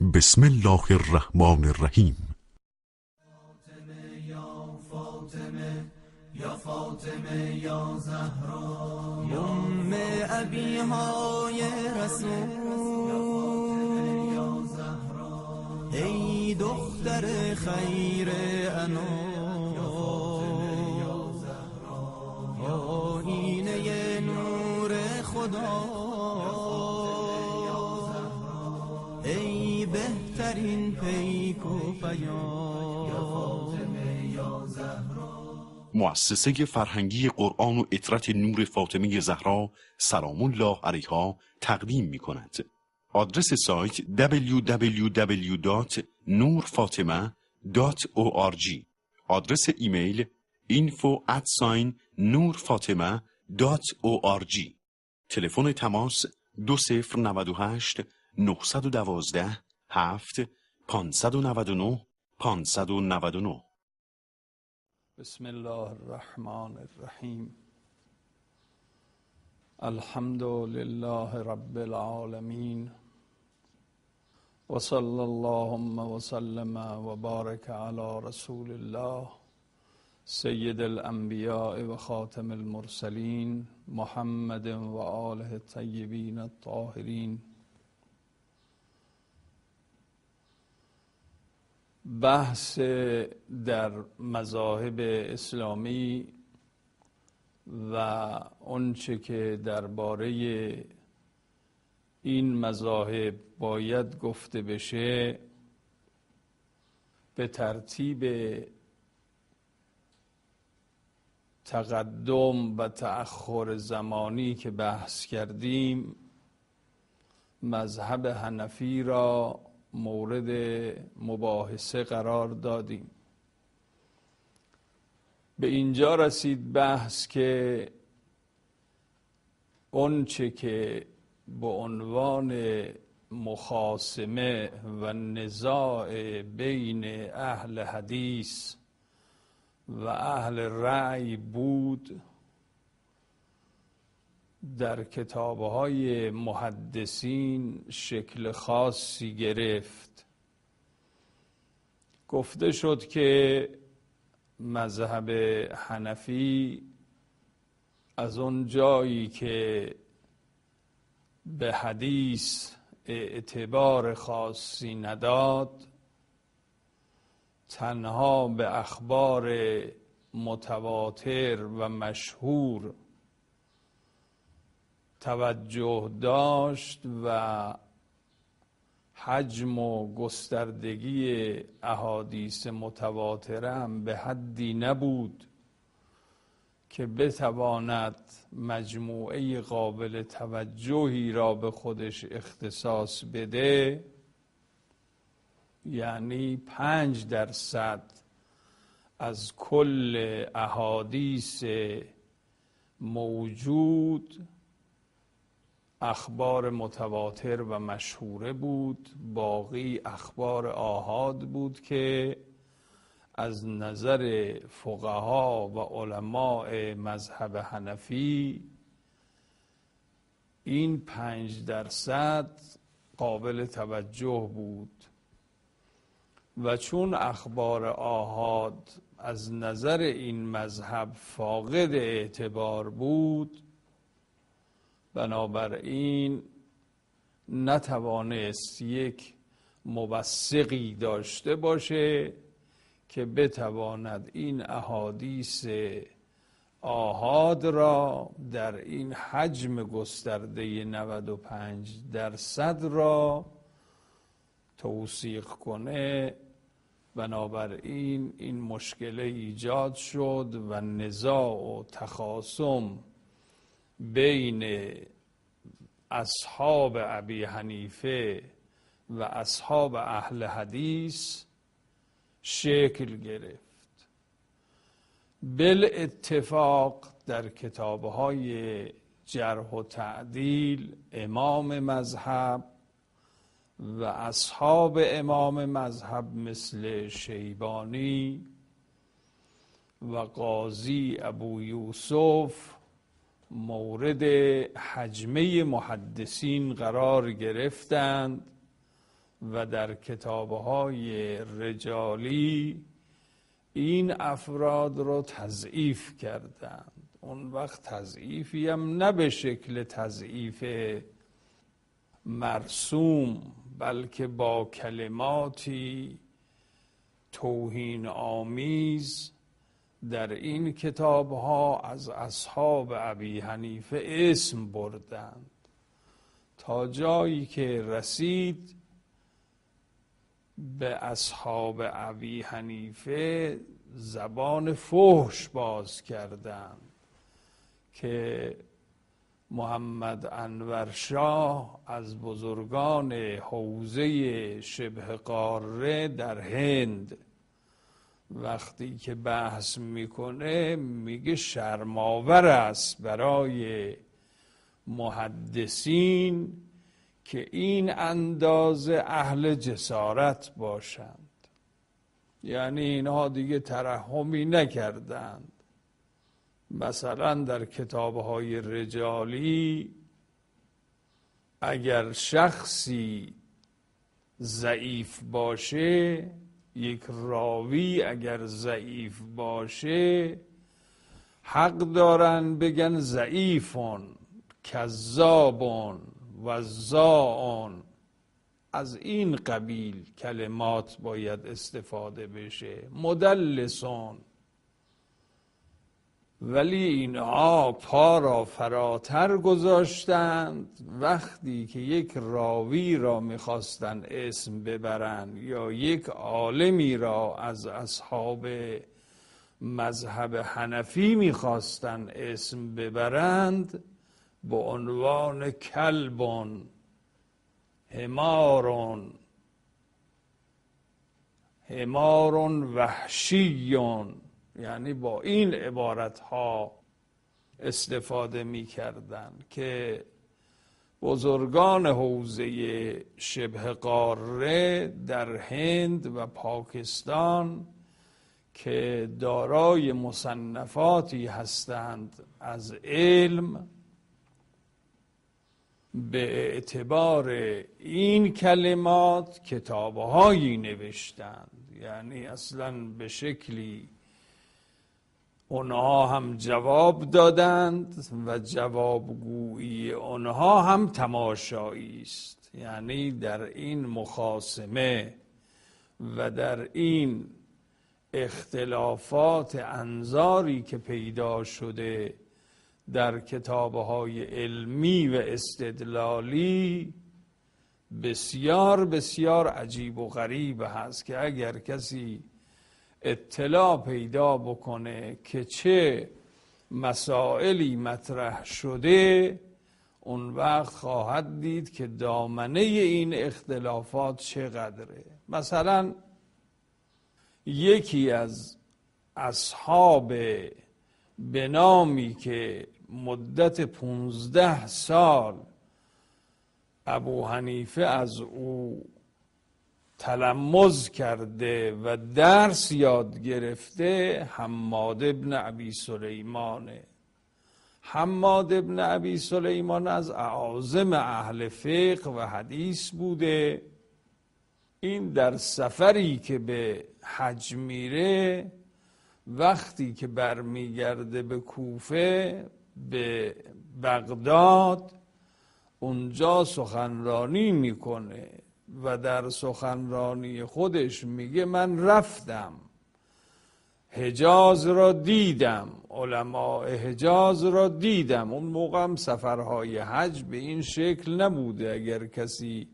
بسم الله الرحمن الرحیم. یا فاطمه یا زهرا ام ابیهای رسول یا زهرا ای دختر خیر انام یا زهرا آینه نور خدا ای بهترین پیک و پیام یا فاطمه یا زهرا. مؤسسه فرهنگی قرآن و عطرت نور فاطمه زهرا سلام الله علیها تقدیم می کند. آدرس سایت www.nurfatema.org. آدرس ایمیل info@nurfatema.org. تلفن تماس 2098 912 7 599 599. بسم الله الرحمن الرحیم. الحمد لله رب العالمین و صلی اللهم و سلم و بارک علی رسول الله سید الانبیاء و خاتم المرسلین محمد و آله الطیبین الطاهرین. بحث در مذاهب اسلامی و آنچه که درباره این مذاهب باید گفته بشه به ترتیب تقدم و تأخر زمانی که بحث کردیم مذهب حنفی را مورد مباحثه قرار دادیم. به اینجا رسید بحث که آنچه که به عنوان مخاصمه و نزاع بین اهل حدیث و اهل رأی بود در کتاب‌های محدثین شکل خاصی گرفت. گفته شد که مذهب حنفی از اون جایی که به حدیث اعتبار خاصی نداد، تنها به اخبار متواتر و مشهور توجه داشت و حجم و گستردگی احادیث متواتره هم به حدی نبود که بتواند مجموعه قابل توجهی را به خودش اختصاص بده، یعنی 5% از کل احادیث موجود اخبار متواتر و مشهوره بود، باقی اخبار آحاد بود که از نظر فقها و علماء مذهب حنفی این 5% قابل توجه بود و چون اخبار آحاد از نظر این مذهب فاقد اعتبار بود، بنابراین نتوانست یک موثقی داشته باشه که بتواند این احادیث آحاد را در این حجم گسترده 95% را توثیق کنه. بنابراین این مشکل ایجاد شد و نزاع و تخاصم بین اصحاب ابی حنیفه و اصحاب اهل حدیث شکل گرفت. بالاتفاق در کتاب‌های جرح و تعدیل امام مذهب و اصحاب امام مذهب مثل شیبانی و قاضی ابو یوسف مورد حجمه محدثین قرار گرفتند و در کتاب‌های رجالی این افراد رو تضعیف کردند. اون وقت تضعیفی هم نه به شکل تضعیف مرسوم، بلکه با کلماتی توهین آمیز در این کتاب‌ها از اصحاب ابی حنیفه اسم بردند، تا جایی که رسید به اصحاب ابی حنیفه زبان فحش باز کردند که محمد انور شاه از بزرگان حوزه شبه قاره در هند وقتی که بحث میکنه میگه شرم‌آور است برای محدثین که این اندازه اهل جسارت باشند. یعنی اینها دیگه ترحمی نکردند. مثلا در کتاب‌های رجالی اگر شخصی ضعیف باشه، یک راوی اگر ضعیف باشه، حق دارن بگن ضعیفون، کذابون، وزاعون. از این قبیل کلمات باید استفاده بشه، مدلسون. ولی اینها پا را فراتر گذاشتند. وقتی که یک راوی را میخواستن اسم ببرند یا یک عالمی را از اصحاب مذهب حنفی میخواستن اسم ببرند، به عنوان کلبون، حمارون وحشیون، یعنی با این عبارت ها استفاده می کردن که بزرگان حوزه شبه قاره در هند و پاکستان که دارای مصنفاتی هستند از علم، به اعتبار این کلمات کتابهایی نوشتند. یعنی اصلا به شکلی اونها هم جواب دادند و جوابگویی اونها هم تماشایی است. یعنی در این مخاصمه و در این اختلافات انظاری که پیدا شده در کتاب‌های علمی و استدلالی، بسیار بسیار عجیب و غریب هست که اگر کسی اطلاع پیدا بکنه که چه مسائلی مطرح شده، اون وقت خواهد دید که دامنه این اختلافات چقدره. مثلا یکی از اصحاب به نامی که مدت 15 سال ابو حنیفه از او تلمذ کرده و درس یاد گرفته، حماد ابن ابی سلیمانه. حماد ابن ابی سلیمان از اعاظم اهل فقه و حدیث بوده. این در سفری که به حج میره، وقتی که برمیگرده به کوفه، به بغداد، اونجا سخنرانی میکنه و در سخنرانی خودش میگه من رفتم حجاز را دیدم، علماء حجاز را دیدم. اون موقع هم سفرهای حج به این شکل نبوده. اگر کسی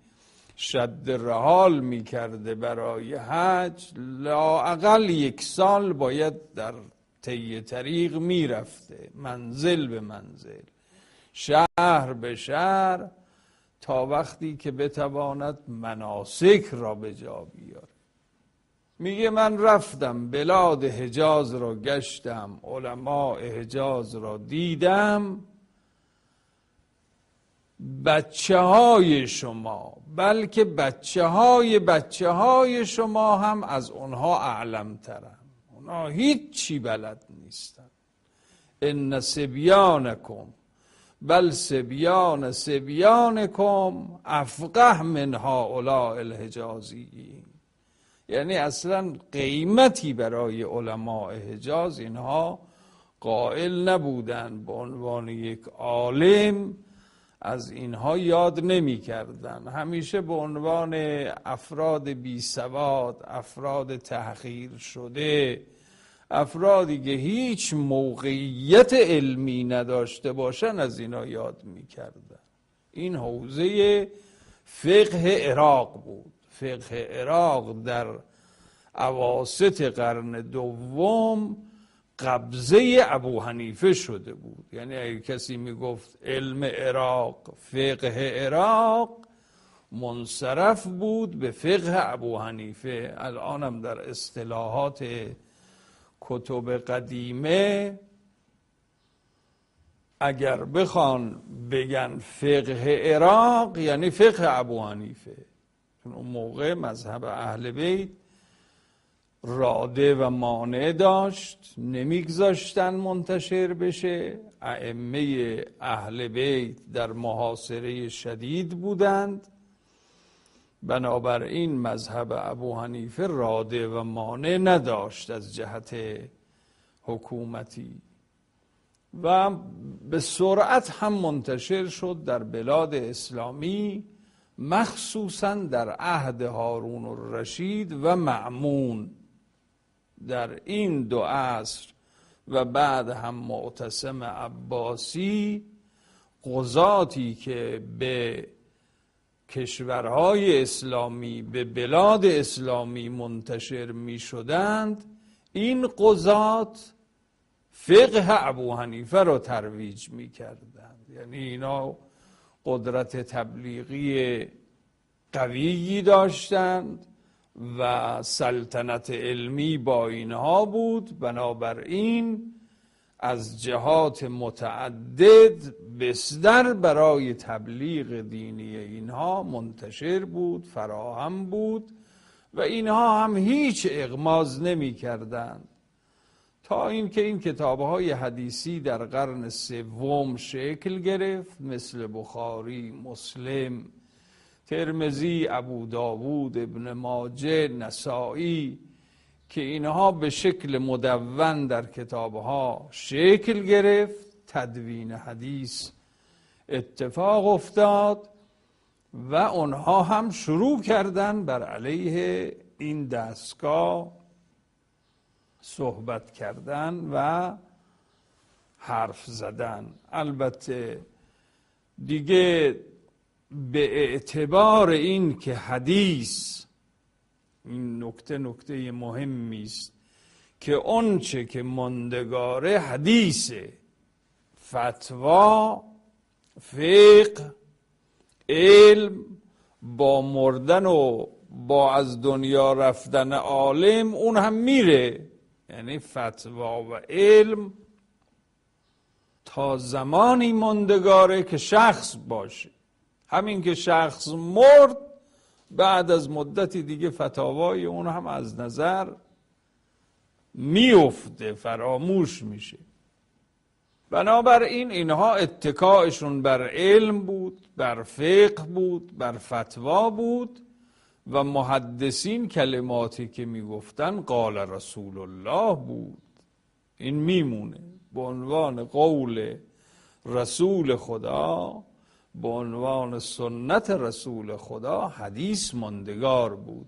شد رحال میکرده برای حج، لااقل 1 سال باید در طی طریق میرفته، منزل به منزل، شهر به شهر، تا وقتی که بتواند مناسک را به جا بیاره. میگه من رفتم بلاد حجاز را گشتم، علماء حجاز را دیدم، بچه های شما، بلکه بچه های شما هم از اونها اعلم ترن. اونها هیچی بلد نیستن. ان صبیانکم، بل صبیان صبیانکم افقه من هؤلاء الحجازیین. یعنی اصلا قیمتی برای علماء حجاز اینها قائل نبودن، به عنوان یک عالم از اینها یاد نمی کردن، همیشه به عنوان افراد بی سواد، افراد تحقیر شده، افرادی که هیچ موقعیت علمی نداشته باشن از اینا یاد می کردن. این حوزه فقه عراق بود. فقه عراق در اواسط قرن دوم قبضه ابو حنیفه شده بود. یعنی اگه کسی میگفت علم عراق، فقه عراق، منصرف بود به فقه ابو حنیفه. الان هم در اصطلاحات کتب قدیمه اگر بخوان بگن فقه عراق یعنی فقه ابو حنیفه، چون اون موقع مذهب اهل بیت راده و مانع داشت، نمیگذاشتن منتشر بشه. ائمه اهل بیت در محاصره شدید بودند، بنابراین مذهب ابو حنیفه راده و مانع نداشت از جهت حکومتی و به سرعت هم منتشر شد در بلاد اسلامی، مخصوصا در عهد هارون الرشید و مأمون. در این دو عصر و بعد هم معتصم عباسی، قضاتی که به کشورهای اسلامی، به بلاد اسلامی منتشر می شدند، این قضات فقه ابو حنیفه را ترویج می کردند. یعنی اینا قدرت تبلیغی قویی داشتند و سلطنت علمی با اینها بود، بنابراین از جهات متعدد بستر برای تبلیغ دینی اینها منتشر بود، فراهم بود و اینها هم هیچ اغماض نمی کردند تا اینکه این کتاب‌های حدیثی در قرن سوم شکل گرفت، مثل بخاری، مسلم، ترمذی، ابو داوود، ابن ماجه، نسائی، که اینها به شکل مدون در کتابها شکل گرفت. تدوین حدیث اتفاق افتاد و اونها هم شروع کردن بر علیه این دستگاه صحبت کردن و حرف زدن. البته دیگه به اعتبار این که حدیث، این نکته مهمی است که اونچه که ماندگاره حدیثه، فتوا، فقه، علم با مردن و با از دنیا رفتن عالم اون هم میره. یعنی فتوا و علم تا زمانی ماندگاره که شخص باشه. همین که شخص مرد، بعد از مدتی دیگه فتاوای اون هم از نظر میفته، فراموش میشه. بنابراین اینها اتکاعشون بر علم بود، بر فقه بود، بر فتوا بود و محدثین کلماتی که میگفتن قال رسول الله بود. این میمونه به عنوان قول رسول خدا، به عنوان سنت رسول خدا، حدیث ماندگار بود.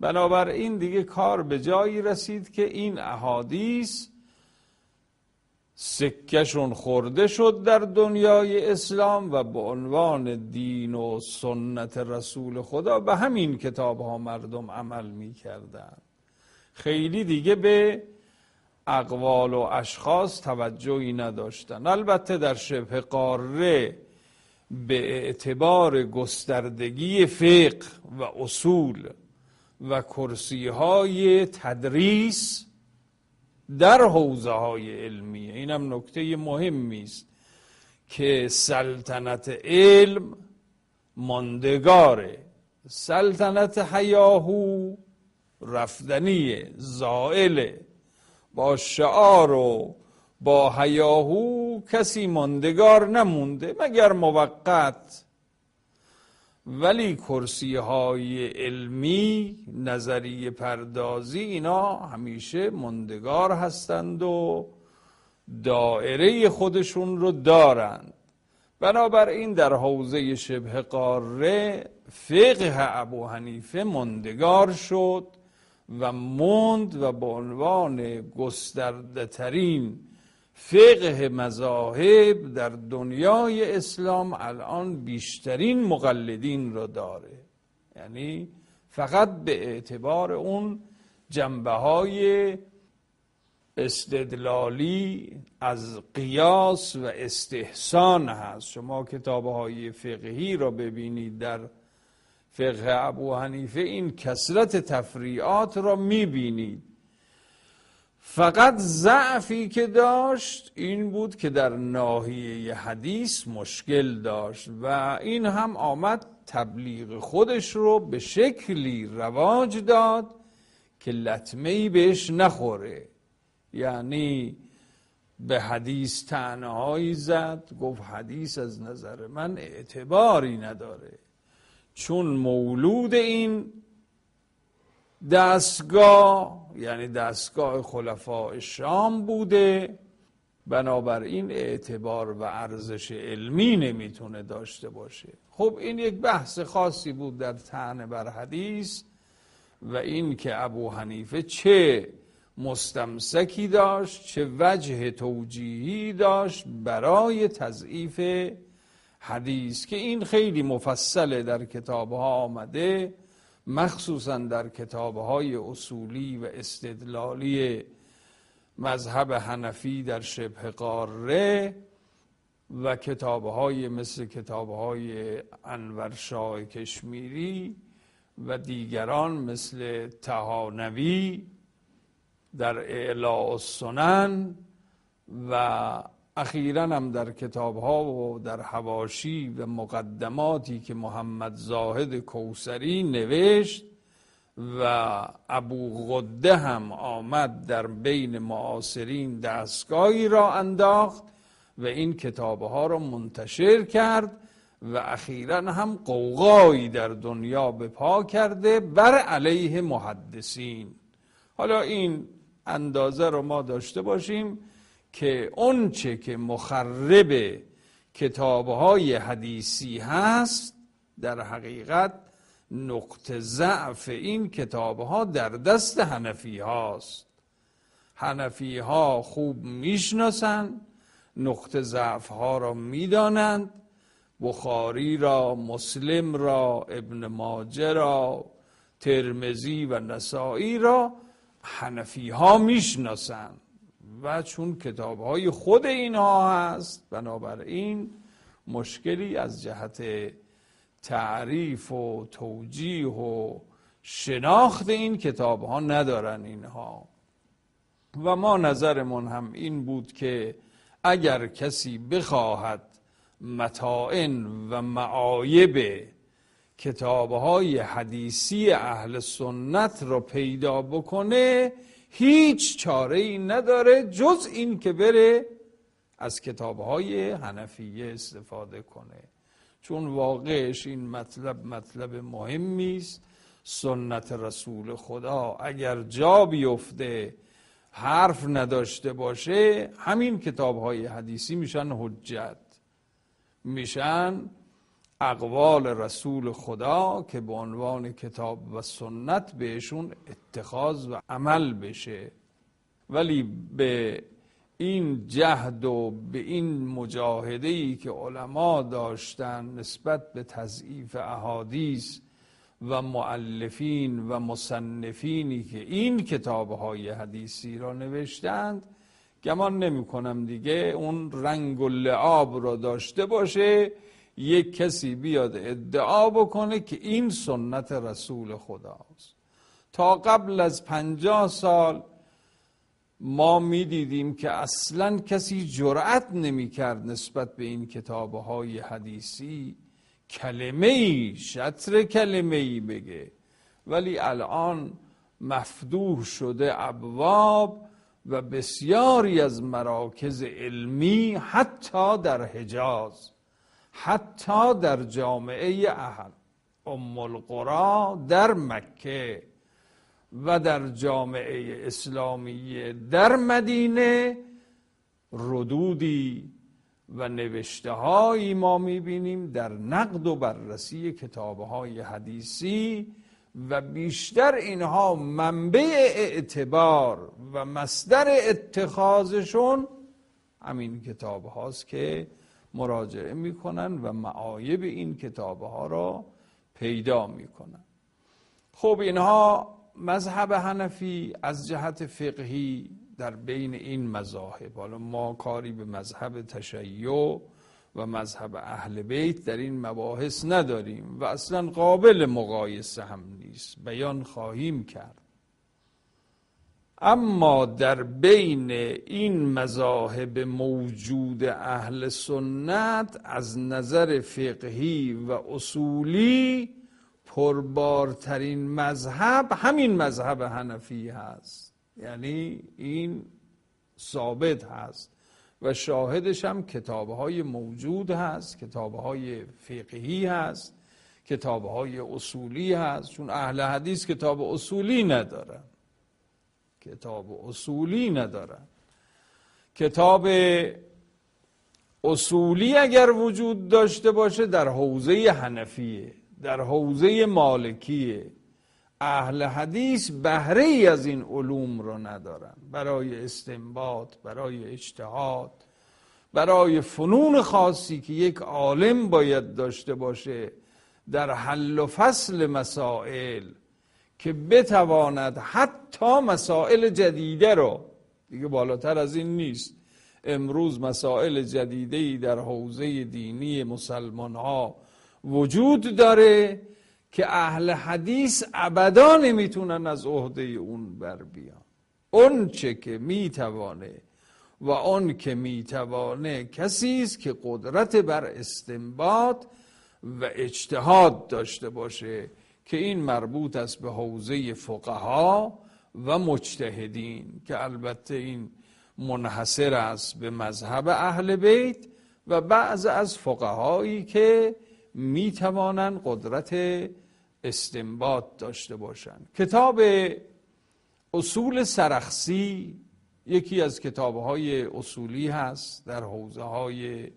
بنابراین دیگه کار به جایی رسید که این احادیث سکهشون خورده شد در دنیای اسلام و به عنوان دین و سنت رسول خدا به همین کتاب ها مردم عمل می کردن. خیلی دیگه به اقوال و اشخاص توجهی نداشتن. البته در شبه قاره به اعتبار گستردگی فقه و اصول و کرسی‌های تدریس در حوزه‌های علمیه، اینم نکته مهمی است که سلطنت علم ماندگاره. سلطنت هیاهو رفتنیه، زائله، با شعار و با هیاهو کسی ماندگار نمونده مگر موقت، ولی کرسی های علمی، نظریه پردازی، اینا همیشه ماندگار هستند و دایره خودشون رو دارند. بنابراین در حوزه شبه قاره فقه ابو حنیفه ماندگار شد و موند و به عنوان گسترده ترین فقه مذاهب در دنیای اسلام الان بیشترین مقلدین را داره. یعنی فقط به اعتبار اون جنبه‌های استدلالی از قیاس و استحسان هست. شما کتاب‌های فقهی را ببینید در فقه ابو حنیفه این کثرت تفریعات را می‌بینید. فقط ضعفی که داشت این بود که در ناحیه حدیث مشکل داشت و این هم آمد تبلیغ خودش رو به شکلی رواج داد که لطمه‌ای بهش نخوره. یعنی به حدیث طعنه‌هایی زد، گفت حدیث از نظر من اعتباری نداره، چون مولود این دستگاه یعنی دستگاه خلفاء شام بوده، بنابراین اعتبار و ارزش علمی نمیتونه داشته باشه. خب این یک بحث خاصی بود در طعن بر حدیث و این که ابو حنیفه چه مستمسکی داشت، چه وجه توجیهی داشت برای تضعیف حدیث، که این خیلی مفصله در کتابها آمده، مخصوصا در کتابهای اصولی و استدلالی مذهب حنفی در شبه قاره و کتابهای مثل کتابهای انورشاه کشمیری و دیگران مثل طحاوی در اعلاء السنن و اخیراً هم در کتابها و در حواشی و مقدماتی که محمد زاهد کوثری نوشت و ابو غده هم آمد در بین معاصرین دستگاهی را انداخت و این کتابها را منتشر کرد و اخیراً هم غوغایی در دنیا به پا کرده بر علیه محدثین. حالا این اندازه رو ما داشته باشیم که اون چه که مخرب کتابهای حدیثی هست در حقیقت نقطه ضعف این کتابها در دست حنفی هاست. حنفی ها خوب میشناسن، نقطه ضعف ها را میدانند، بخاری را، مسلم را، ابن ماجه را، ترمذی و نسائی را حنفی ها میشناسند و چون کتاب های خود اینها هست بنابراین مشکلی از جهت تعریف و توجیه و شناخت این کتاب ها ندارن اینها. و ما نظرمون هم این بود که اگر کسی بخواهد متاعن و معایب کتابهای حدیثی اهل سنت را پیدا بکنه هیچ چاره ای نداره جز این که بره از کتابهای حنفیه استفاده کنه، چون واقعش این مطلب مهمی است. سنت رسول خدا اگر جا بیفته حرف نداشته باشه همین کتابهای حدیثی میشن حجت، میشن اقوال رسول خدا که به عنوان کتاب و سنت بهشون اتخاذ و عمل بشه. ولی به این جهد و به این مجاهده‌ای که علما داشتن نسبت به تضعیف احادیث و مؤلفین و مصنفینی که این کتابهای حدیثی را نوشتند گمان نمی کنم دیگه اون رنگ و لعاب را داشته باشه یک کسی بیاد ادعا بکنه که این سنت رسول خداست. تا قبل از 50 سال ما می دیدیم که اصلا کسی جرأت نمی کرد نسبت به این کتابهای حدیثی کلمه‌ای شطر کلمه‌ای بگه، ولی الان مفتوح شده ابواب و بسیاری از مراکز علمی حتی در حجاز، حتی در جامعه ام القری در مکه و در جامعه اسلامی در مدینه ردودی و نوشته‌هایی ما می‌بینیم در نقد و بررسی کتاب‌های حدیثی و بیشتر اینها منبع اعتبار و مصدر اتخاذشون همین کتاب هاست که مراجعه میکنن و معایب این کتاب ها را پیدا میکنن. خب اینها مذهب حنفی از جهت فقهی در بین این مذاهب، حالا ما کاری به مذهب تشیع و مذهب اهل بیت در این مباحث نداریم و اصلا قابل مقایسه هم نیست، بیان خواهیم کرد. اما در بین این مذاهب موجود اهل سنت از نظر فقهی و اصولی پربارترین مذهب همین مذهب حنفی هست، یعنی این ثابت هست و شاهدش هم کتابهای موجود هست، کتابهای فقهی هست، کتابهای اصولی هست، چون اهل حدیث کتاب اصولی ندارن. کتاب اصولی اگر وجود داشته باشه در حوزه حنفیه، در حوزه مالکیه. اهل حدیث بهره ای از این علوم رو ندارن برای استنباط، برای اجتهاد، برای فنون خاصی که یک عالم باید داشته باشه در حل و فصل مسائل که بتواند حتی مسائل جدیده رو، دیگه بالاتر از این نیست، امروز مسائل جدیده‌ای در حوزه دینی مسلمان ها وجود داره که اهل حدیث ابدا نمیتونن از عهده اون بر بیان. اون چه که میتوانه و اون که میتوانه کسی است که قدرت بر استنباط و اجتهاد داشته باشه که این مربوط است به حوزه فقها و مجتهدین که البته این منحصر است به مذهب اهل بیت و بعض از فقهایی که میتوانند قدرت استنباط داشته باشند. کتاب اصول سرخسی یکی از کتابهای اصولی هست، در حوزه های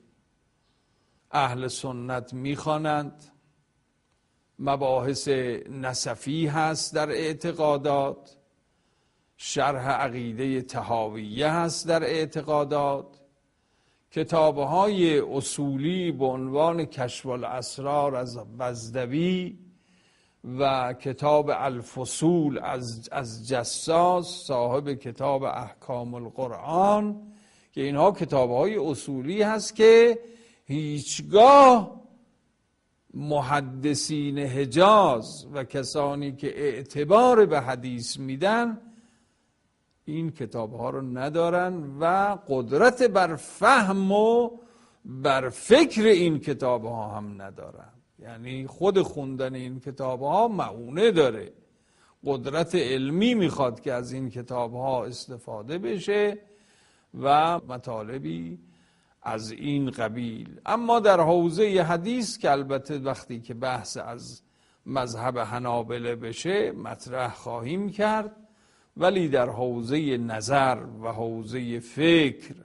اهل سنت میخوانند. مباحث نسفی هست در اعتقادات، شرح عقیده طحاویه هست در اعتقادات، کتابهای اصولی به عنوان کشف الاسرار از بزدوی و کتاب الفصول از جساس صاحب کتاب احکام القرآن، که اینها کتابهای اصولی هست که هیچگاه محدثین حجاز و کسانی که اعتبار به حدیث میدن این کتاب ها رو ندارن و قدرت بر فهم و بر فکر این کتاب ها هم ندارن. یعنی خود خوندن این کتاب ها معونه داره، قدرت علمی میخواد که از این کتاب ها استفاده بشه و مطالبی از این قبیل. اما در حوزه حدیث که البته وقتی که بحث از مذهب حنابله بشه مطرح خواهیم کرد، ولی در حوزه نظر و حوزه فکر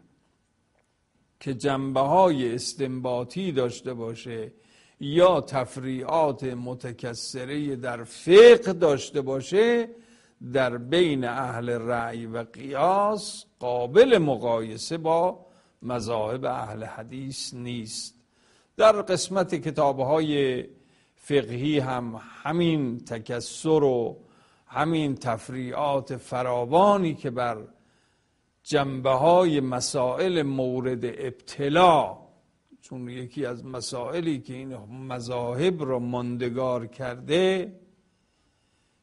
که جنبه‌های استنباطی داشته باشه یا تفریعات متکثره در فقه داشته باشه، در بین اهل رأی و قیاس قابل مقایسه با مذاهب اهل حدیث نیست. در قسمت کتاب‌های فقهی هم همین تکثر و همین تفریعات فراوانی که بر جنبه‌های مسائل مورد ابتلا، چون یکی از مسائلی که این مذاهب را ماندگار کرده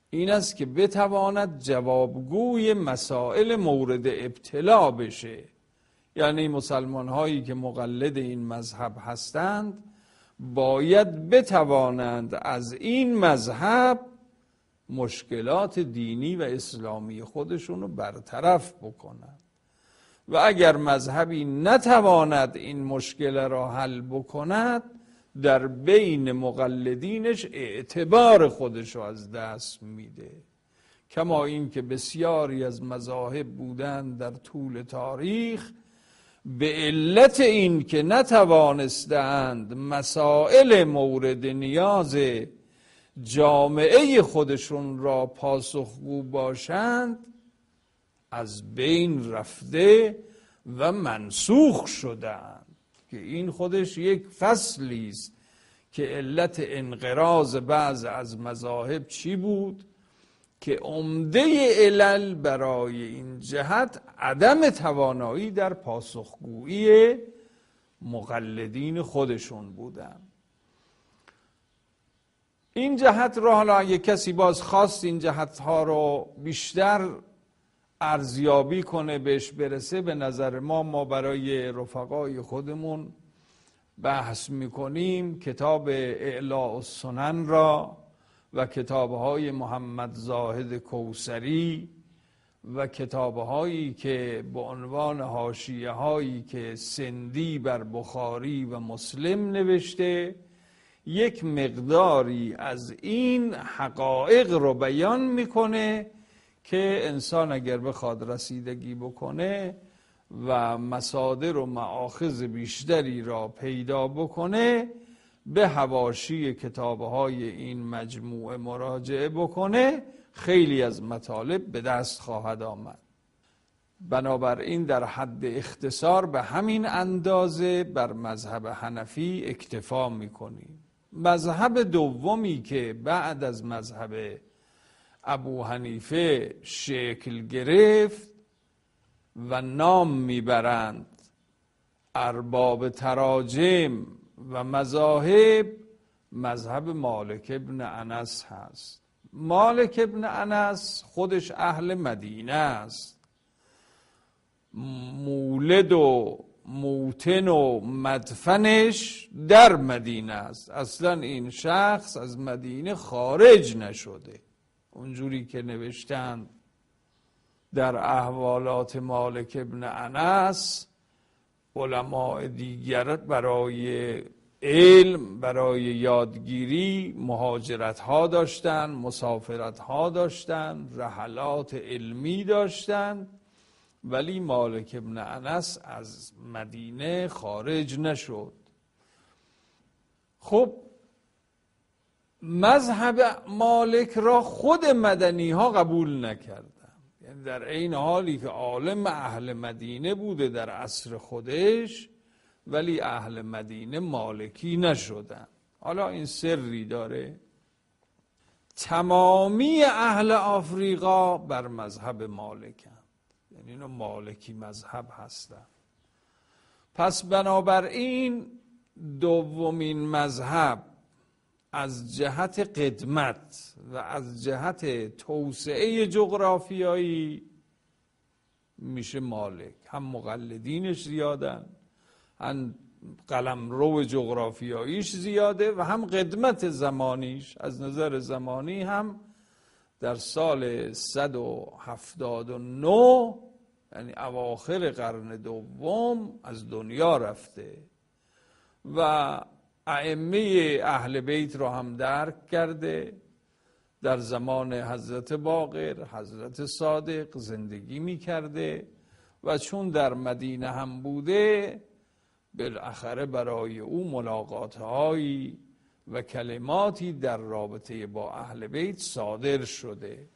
این است که بتواند جوابگوی مسائل مورد ابتلا بشه. یعنی مسلمان هایی که مقلد این مذهب هستند باید بتوانند از این مذهب مشکلات دینی و اسلامی خودشون رو برطرف بکنن. و اگر مذهبی نتواند این مشکل را حل بکند، در بین مقلدینش اعتبار خودش رو از دست میده. کما اینکه بسیاری از مذاهب بودند در طول تاریخ به علت این که نتوانستند مسائل مورد نیاز جامعه خودشون را پاسخگو باشند، از بین رفته و منسوخ شدند، که این خودش یک فصلی است که علت انقراض بعض از مذاهب چی بود؟ که عمده علل برای این جهت عدم توانایی در پاسخگویی مقلدین خودشون بودند. این جهت را حالا اگه کسی باز خواست این جهت ها رو بیشتر ارزیابی کنه، بهش برسه، به نظر ما برای رفقای خودمون بحث میکنیم کتاب اعلاء السنن را و کتابهای محمد زاهد کوثری و کتابهایی که به عنوان حاشیه هایی که سندی بر بخاری و مسلم نوشته، یک مقداری از این حقایق رو بیان میکنه که انسان اگر بخواد رسیدگی بکنه و مصادر و مآخذ بیشتری را پیدا بکنه، به حواشی کتابهای این مجموعه مراجعه بکنه، خیلی از مطالب به دست خواهد آمد. بنابراین در حد اختصار به همین اندازه بر مذهب حنفی اکتفا میکنیم. مذهب دومی که بعد از مذهب ابو حنیفه شکل گرفت و نام میبرند ارباب تراجم و مذاهب، مذهب مالک ابن انس هست. مالک ابن انس خودش اهل مدینه است، مولد و موتن و مدفنش در مدینه است. اصلا این شخص از مدینه خارج نشده، اونجوری که نوشتند در احوالات مالک ابن انس. علماء دیگر برای علم، برای یادگیری مهاجرت ها داشتن، مسافرت ها داشتن، رحلات علمی داشتن، ولی مالک ابن انس از مدینه خارج نشد. خب مذهب مالک را خود مدنی ها قبول نکردن، یعنی در این حالی که عالم اهل مدینه بوده در عصر خودش، ولی اهل مدینه مالکی نشدن. حالا این سری داره، تمامی اهل آفریقا بر مذهب مالکن، یعنی اینا مالکی مذهب هستن. پس بنابراین دومین مذهب از جهت قدمت و از جهت توسعه جغرافیایی میشه مالک. هم مقلدینش زیادن، هم قلمرو جغرافیاییش زیاده و هم قدمت زمانیش. از نظر زمانی هم در سال 179 یعنی اواخر قرن دوم از دنیا رفته و ائمه اهل بیت را هم درک کرده. در زمان حضرت باقر، حضرت صادق زندگی می کرده و چون در مدینه هم بوده، بالاخره برای او ملاقاتهایی و کلماتی در رابطه با اهل بیت صادر شده.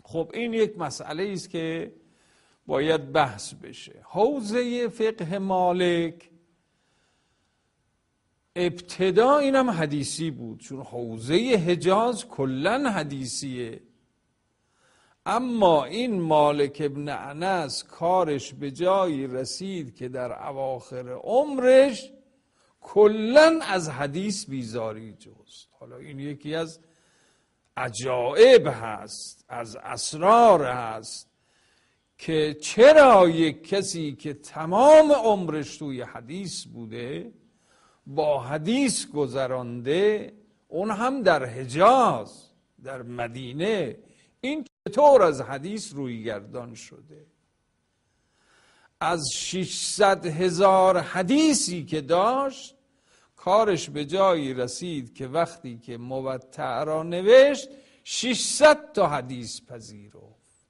خب این یک مسئله است که باید بحث بشه. حوزه فقه مالک ابتدا اینم حدیثی بود، چون حوزه حجاز کلن حدیثیه. اما این مالک ابن انس کارش به جایی رسید که در اواخر عمرش کلن از حدیث بیزاری جست. حالا این یکی از عجائب هست، از اسرار هست که چرا یک کسی که تمام عمرش توی حدیث بوده، با حدیث گذرانده، اون هم در حجاز، در مدینه این چطور از حدیث روی گردان شده؟ از 600,000 حدیثی که داشت کارش به جایی رسید که وقتی که موطأ را نوشت 600 تا حدیث پذیرفت.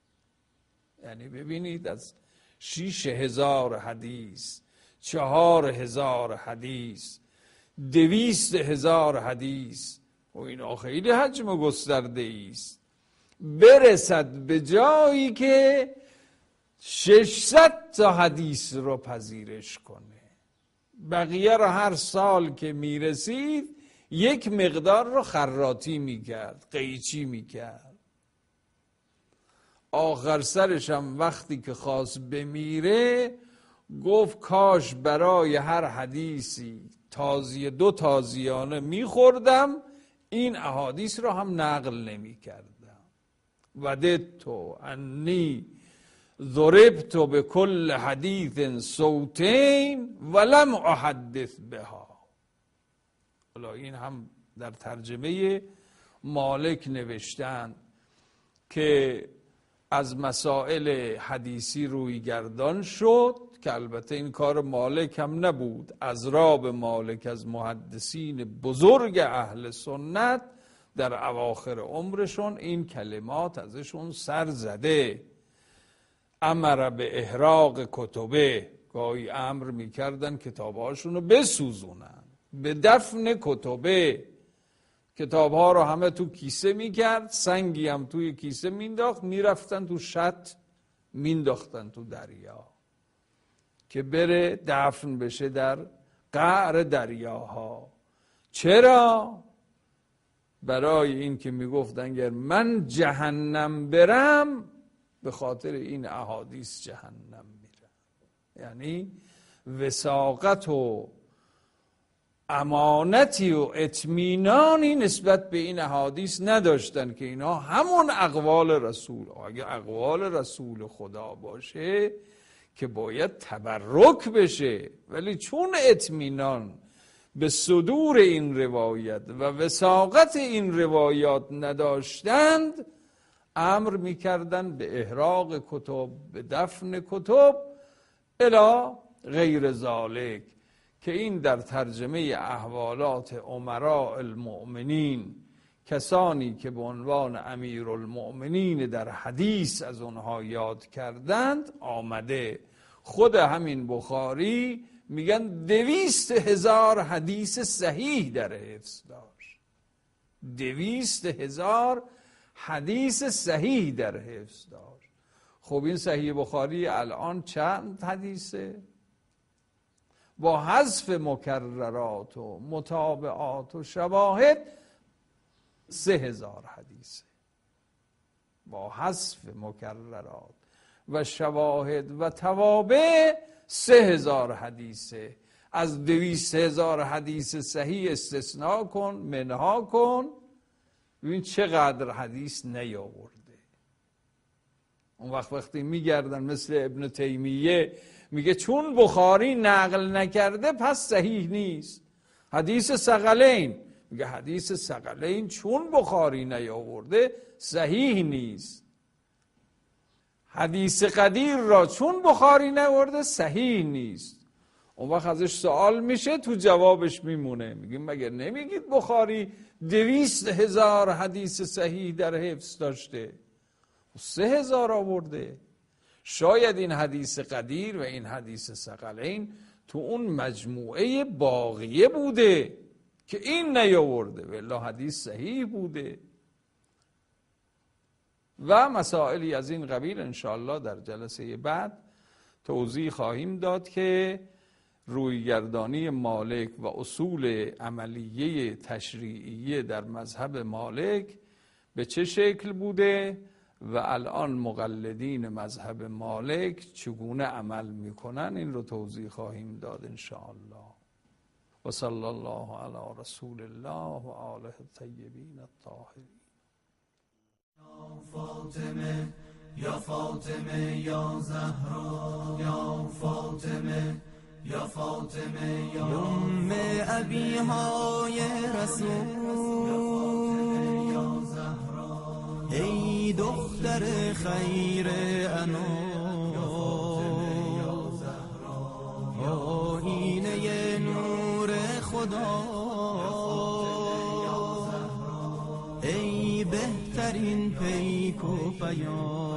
یعنی ببینید از 6,000 حدیث، 4,000 حدیث، 200,000 حدیث و اینا خیلی حجم گسترده است، برسد به جایی که 600 تا حدیث رو پذیرش کنه. بقیه رو هر سال که میرسید یک مقدار رو خراطی میکرد، قیچی میکرد. آخر سرش هم وقتی که خواست بمیره گفت کاش برای هر حدیثی تازیه 2 تازیانه میخوردم، این احادیث رو هم نقل نمیکردم. وددت انی ضربت بكل حدیث صوتین ولم احدث بها. حالا این هم در ترجمه مالک نوشتن که از مسائل حدیثی روی گردان شد، که البته این کار مالک هم نبود، از راب مالک از محدثین بزرگ اهل سنت در اواخر عمرشون این کلمات ازشون سر زده. امر به احراق کتبه، گاهی امر میکردن کتابهاشون رو بسوزونن، به دفن کتبه، کتابها رو همه تو کیسه میکرد، سنگی هم توی کیسه مینداخت، میرفتن تو شط مینداختن تو دریا که بره دفن بشه در قعر دریاها. چرا؟ برای این که میگفتن اگر من جهنم برم به خاطر این احادیث جهنم میرم. یعنی وثاقت و امانتی و اطمینانی نسبت به این احادیث نداشتن که اینا همون اقوال رسول. اگه اقوال رسول خدا باشه که باید تبرک بشه، ولی چون اطمینان به صدور این روایت و وثاقت این روایات نداشتند، امر میکردن به احراق کتب، به دفن کتب الی غیر ذالک، که این در ترجمه احوالات امراء المؤمنین، کسانی که به عنوان امیرالمؤمنین در حدیث از اونها یاد کردند آمده. خود همین بخاری میگن 200,000 حدیث صحیح در حفظ داشت. 200,000 حدیث صحیح در حفظ داشت. خب این صحیح بخاری الان چند حدیثه؟ با حذف مکررات و متابعات و شواهد 3,000 حدیثه. با حذف مکررات و شواهد و توابع 3,000 حدیثه. از 200,000 حدیث صحیح استثناء کن، منها کن، ببین چقدر حدیث نیاورده. اون وقتی میگردن مثل ابن تیمیه میگه چون بخاری نقل نکرده پس صحیح نیست. حدیث ثقلین، میگه حدیث ثقلین چون بخاری نیاورده صحیح نیست. حدیث قدیر را چون بخاری نیاورده صحیح نیست. اون وقت ازش سوال میشه، تو جوابش میمونه، میگیم مگر نمیگید بخاری 200,000 حدیث صحیح در حفظ داشته، 3,000 آورده. شاید این حدیث قدیر و این حدیث ثقلین تو اون مجموعه باقیه بوده که این نیاورده، والله حدیث صحیح بوده. و مسائلی از این قبیل انشاءالله در جلسه بعد توضیح خواهیم داد که رویگردانی مالک و اصول عملیه تشریعیه در مذهب مالک به چه شکل بوده و الان مقلدین مذهب مالک چگونه عمل میکنن، این رو توضیح خواهیم داد انشاءالله. و صلی الله علی رسول الله و آله الطیبین الطاهرین. یا فاطمه یا فاطمه یا زهرا، یا فاطمه یا فاطمه یا ام ابیهای رسول، یا فاطمه یا زهرا، در خیر انام آینه نور خدا ای بهترین پیک و پیام